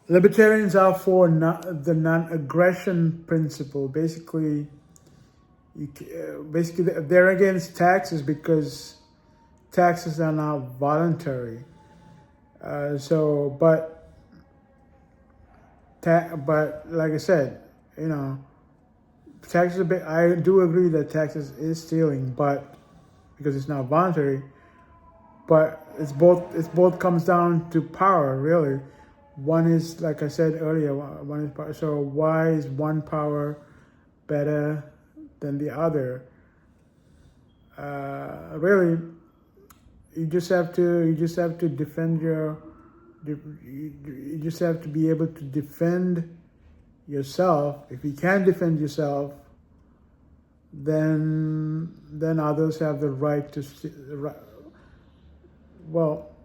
Libertarians are for the non-aggression principle. Basically, basically they're against taxes because taxes are not voluntary. But like I said, you know, taxes. I do agree that taxes is stealing, but because it's not voluntary. But it's both. It's both comes down to power, really. One is, like I said earlier, one is power. So why is one power better than the other? Really, you just have to defend your. You just have to be able to defend yourself. If you can't defend yourself, then others have the right to. Well,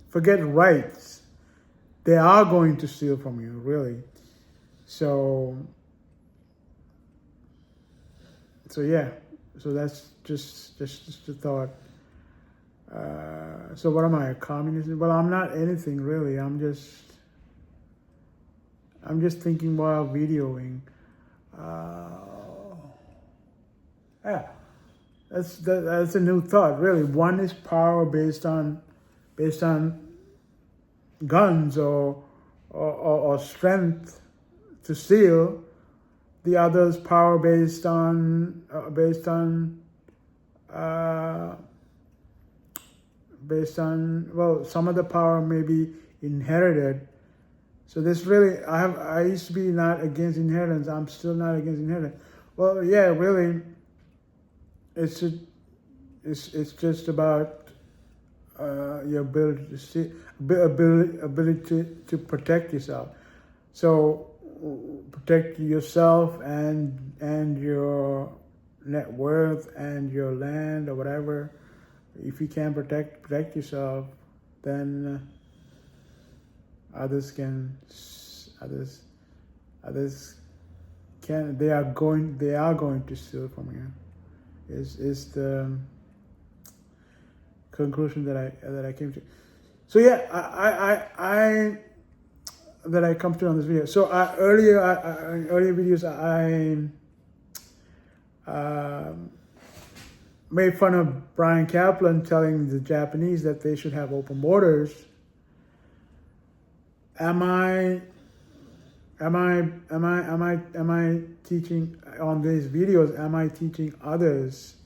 forget rights. They are going to steal from you, really. So yeah. So that's just a thought. So what am I, a communist? Well, I'm not anything really. I'm just thinking while videoing. Yeah, that's a new thought, really. One is power based on guns or strength to steal. The other is power uh, based on, well, some of the power may be inherited. So this really, I used to be not against inheritance. I'm still not against inheritance. Well, yeah, really, it's just about your ability to see, ability to protect yourself. So protect yourself and your net worth and your land or whatever. If you can't protect yourself, then others can they are going to steal from you. Is the conclusion that I came to. So yeah, I that I come to on this video. So in earlier videos I made fun of Brian Kaplan telling the Japanese that they should have open borders. Am I teaching on these videos? Am I teaching others?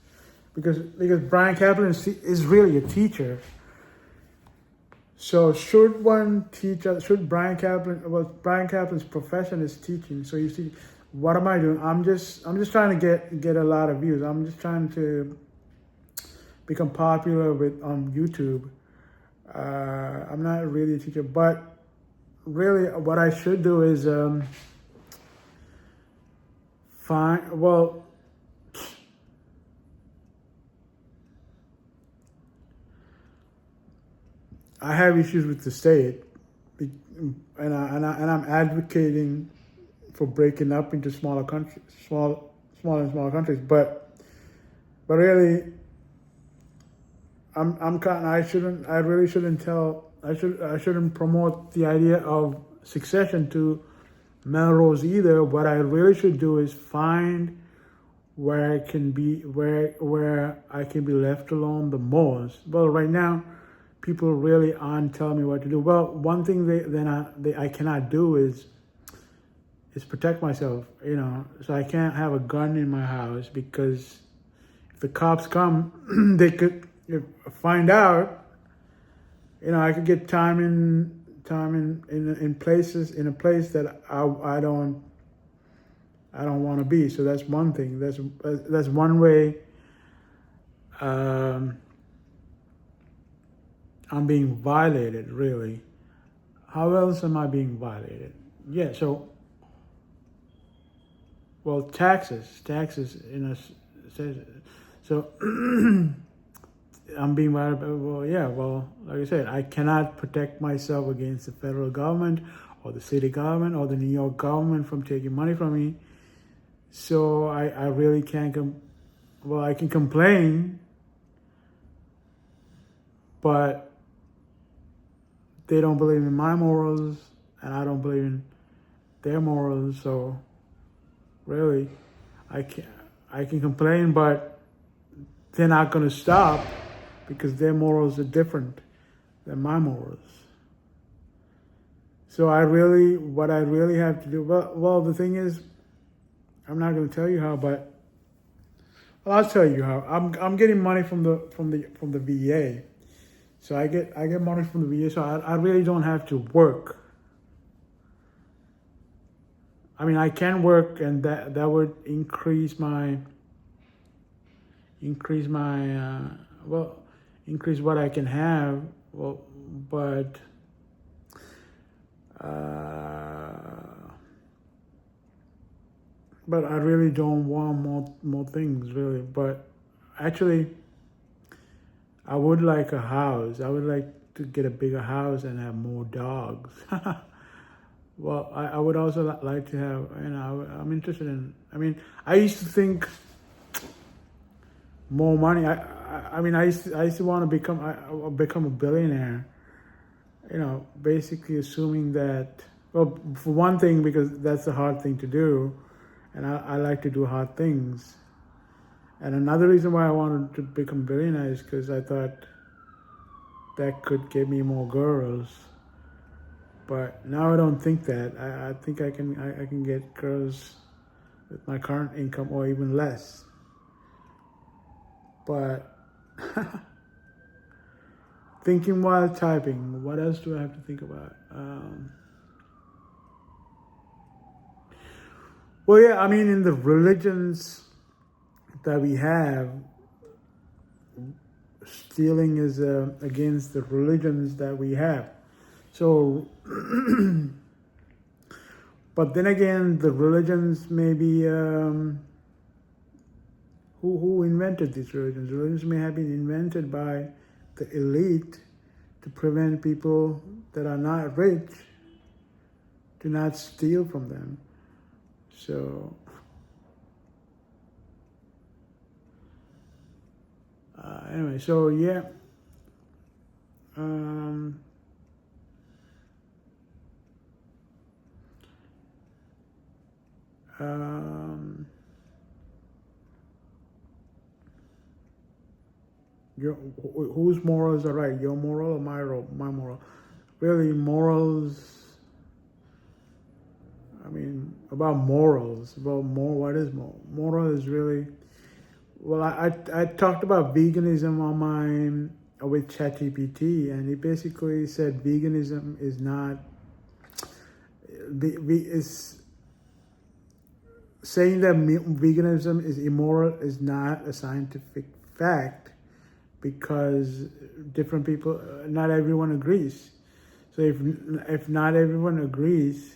Because Brian Kaplan is really a teacher. So should one teach? Should Brian Kaplan? Well, Brian Kaplan's profession is teaching. So you see, what am I doing? I'm just trying to get a lot of views. I'm just trying to become popular on YouTube. I'm not really a teacher, but really what I should do is I have issues with the state, and I'm advocating for breaking up into smaller countries, smaller and smaller countries. But really, I shouldn't promote the idea of succession to Melrose either. What I really should do is find where I can be left alone the most. Well, right now, people really aren't telling me what to do. Well, one thing I cannot do is protect myself. So I can't have a gun in my house because if the cops come, they could find out. I could get time in a place that I don't want to be. So that's one thing. That's one way. I'm being violated, really. How else am I being violated? Yeah. So, well, taxes. So I'm being violated. Well, yeah. Well, like I said, I cannot protect myself against the federal government or the city government or the New York government from taking money from me. So I really can't. I can complain, but they don't believe in my morals. and I don't believe in their morals. So really, I can complain, but they're not going to stop because their morals are different than my morals. So what I really have to do, well, the thing is, I'm not going to tell you how, but well, I'll tell you how. I'm getting money from the VA, so I get money from the VA. So I really don't have to work. I mean, I can work, and that would increase my increase what I can have. Well, but I really don't want more things, really. But actually, I would like a house. I would like to get a bigger house and have more dogs. Well, I would also like to have, I'm interested in, I mean, I used to think more money. I mean, I used to want to become a billionaire, basically assuming that, well, for one thing, because that's a hard thing to do, and I like to do hard things. And another reason why I wanted to become a billionaire is because I thought that could get me more girls. But now I don't think that. I think I can get girls with my current income or even less. But thinking while typing, what else do I have to think about? Well, yeah, I mean, in the religions that we have, stealing is against the religions that we have. So, but then again, the religions maybe, who invented these religions? Religions may have been invented by the elite to prevent people that are not rich to not steal from them. So, anyway, so yeah. Whose morals are right? Your moral or my moral? Really, morals. I mean, about morals. What is moral? Moral is really. Well, I talked about veganism on my with ChatGPT, and he basically said veganism is not. Is saying that veganism is immoral is not a scientific fact, because different people, not everyone agrees. So if not everyone agrees,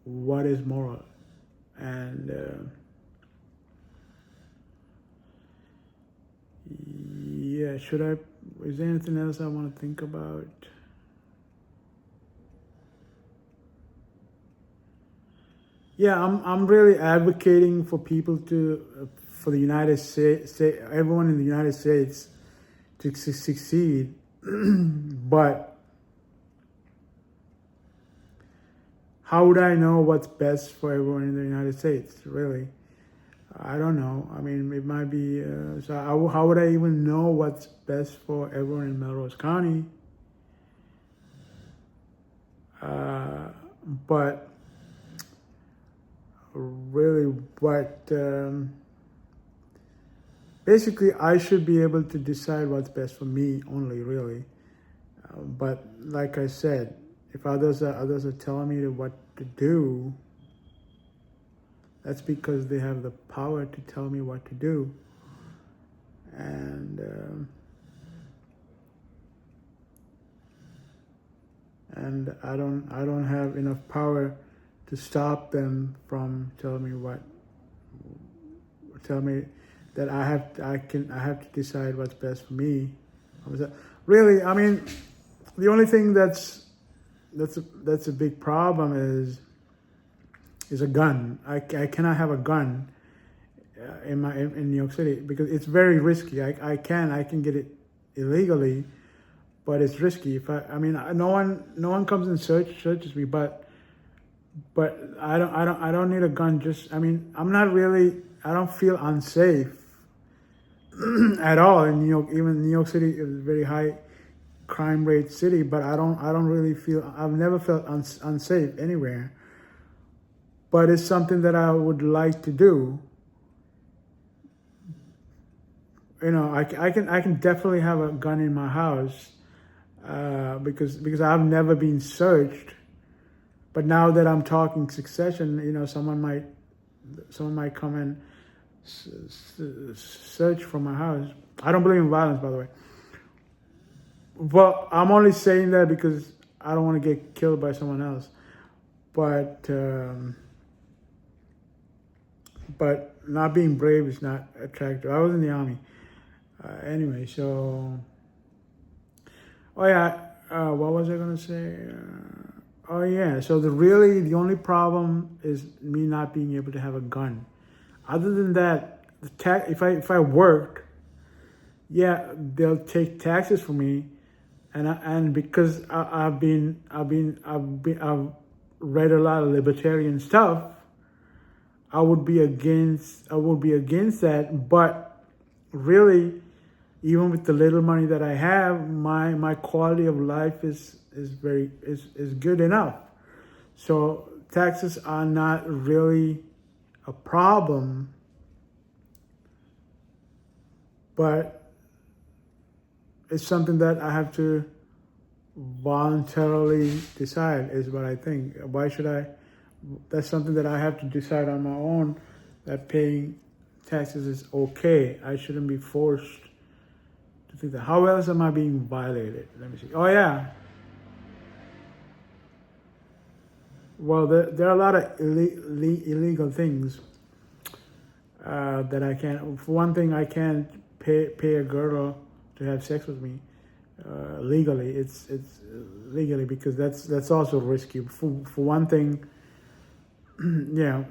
what is moral? And yeah, is there anything else I want to think about? Yeah, I'm really advocating for people for the United States, everyone in the United States to succeed, but how would I know what's best for everyone in the United States, really? I don't know. I mean, it might be, how would I even know what's best for everyone in Melrose County? But really basically I should be able to decide what's best for me only, really. But like I said, if others are telling me what to do, that's because they have the power to tell me what to do. And I don't have enough power to stop them from telling me that I have to decide what's best for me. Really, I mean, the only thing that's a big problem is a gun. I cannot have a gun in New York City because it's very risky. I can get it illegally, but it's risky. I mean, no one comes and searches me, but I don't need a gun. Just, I mean, I don't feel unsafe at all in New York. Even New York City is a very high crime rate city, but I don't really feel, I've never felt unsafe anywhere. But it's something that I would like to do. You know, I can definitely have a gun in my house because I've never been searched. But now that I'm talking succession, you know, someone might come and search for my house. I don't believe in violence, by the way. Well, I'm only saying that because I don't want to get killed by someone else. But not being brave is not attractive. I was in the army. Anyway, so... Oh, yeah. What was I going to say? Oh, yeah. So the only problem is me not being able to have a gun. Other than that, if I worked, yeah, they'll take taxes from me, and because I've read a lot of libertarian stuff, I would be against that. But really, even with the little money that I have, my quality of life is good enough. So taxes are not really a problem, but it's something that I have to voluntarily decide, is what I think. Why should I? That's something that I have to decide on my own, that paying taxes is okay. I shouldn't be forced to think that. How else am I being violated? Let me see. Oh, yeah. Well, there are a lot of illegal things that I can't. For one thing, I can't pay a girl to have sex with me legally. It's legally, because that's also risky. For one thing, yeah,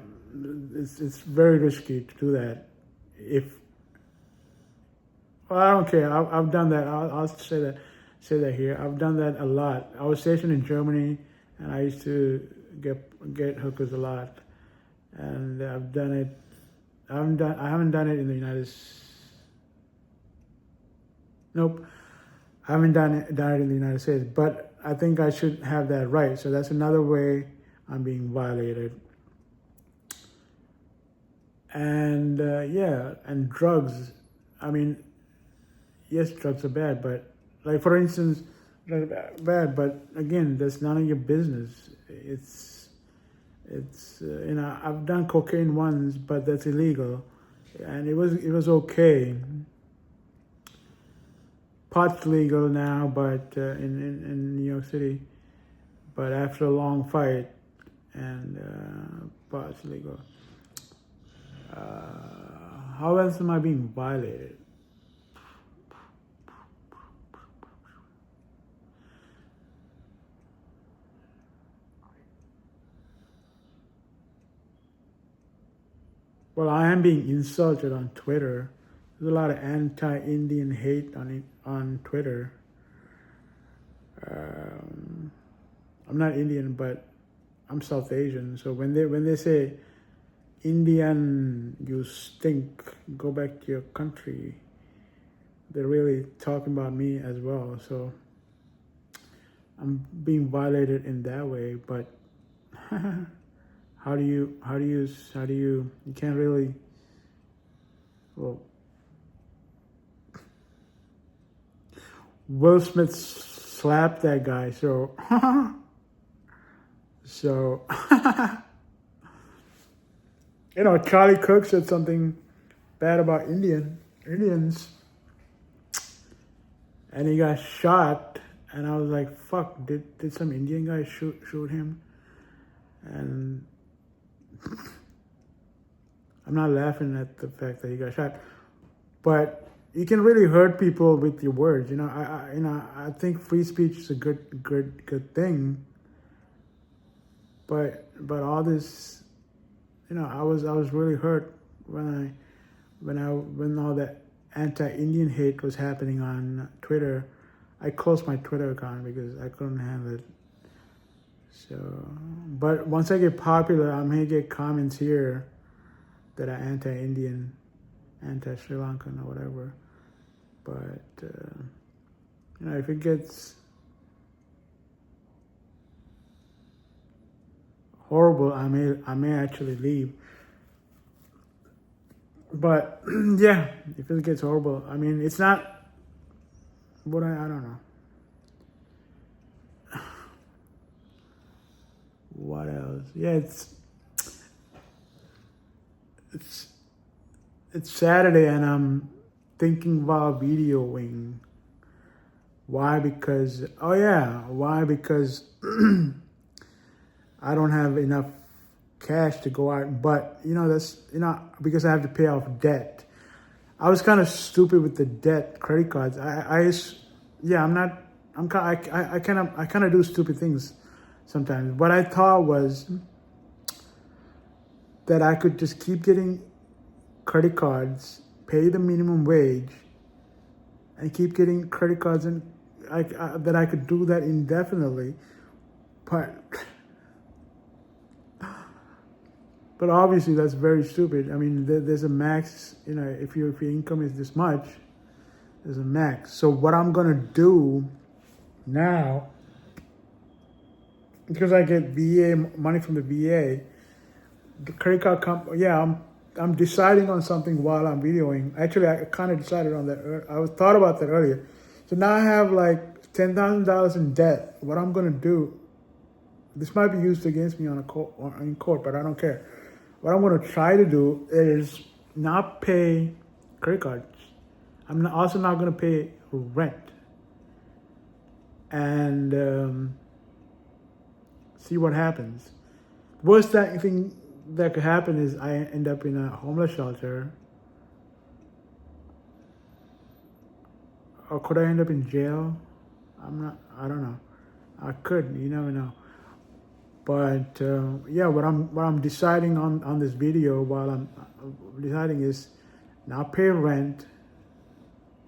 it's very risky to do that. Well, I don't care. I've done that. I'll say that here. I've done that a lot. I was stationed in Germany, and I used to get hookers a lot, and I've done it. I haven't done it in the United States. Nope, I haven't done it in the United States. But I think I should have that right. So that's another way I'm being violated. And yeah, and drugs. I mean, yes, drugs are bad, but like, for instance, bad. But again, that's none of your business. It's you know, I've done cocaine once, but that's illegal, and it was okay. Pot's legal now, but in New York City, but after a long fight, and pot's legal. How else am I being violated? Well, I am being insulted on Twitter. There's a lot of anti-Indian hate on Twitter. I'm not Indian, but I'm South Asian. So when they say, "Indian, you stink, go back to your country," they're really talking about me as well. So I'm being violated in that way. But how do you you can't really, well, Will Smith slapped that guy, so so you know, Charlie Kirk said something bad about Indians, and he got shot, and I was like, fuck, did some Indian guy shoot him? And I'm not laughing at the fact that he got shot, but you can really hurt people with your words. You know, I think free speech is a good thing. But all this, you know, I was really hurt when all that anti-Indian hate was happening on Twitter. I closed my Twitter account because I couldn't handle it. So, but once I get popular, I may get comments here that are anti-Indian, anti-Sri Lankan or whatever. But if it gets horrible, I may actually leave. But yeah, if it gets horrible, I mean, it's not. What I don't know. What else? Yeah, it's Saturday and I'm thinking about videoing. Why? Because why? Because I don't have enough cash to go out, but that's because I have to pay off debt. I was kind of stupid with the debt, credit cards. I'm not. I kind of do stupid things sometimes. What I thought was that I could just keep getting credit cards, pay the minimum wage, and keep getting credit cards, and that I could do that indefinitely. But obviously that's very stupid. I mean, there's a max. If your income is this much, there's a max. So what I'm gonna do now, because I get VA money from the VA, the credit card company. Yeah, I'm deciding on something while I'm videoing. Actually, I kind of decided on that. I thought about that earlier. So now I have like $10,000 in debt. What I'm gonna do? This might be used against me in court, but I don't care. What I'm going to try to do is not pay credit cards. I'm also not going to pay rent. And see what happens. Worst thing that could happen is I end up in a homeless shelter. Or could I end up in jail? I don't know. I could, you never know. But what I'm deciding on this video while I'm deciding is not pay rent,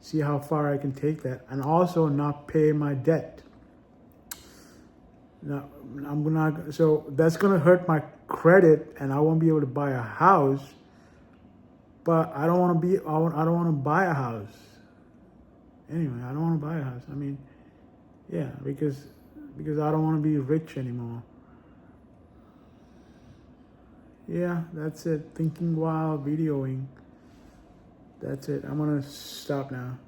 see how far I can take that, and also not pay my debt. Now so that's gonna hurt my credit, and I won't be able to buy a house. But I don't want to buy a house. Anyway, I don't want to buy a house. I mean, yeah, because I don't want to be rich anymore. Yeah, that's it. Thinking while videoing. That's it. I'm going to stop now.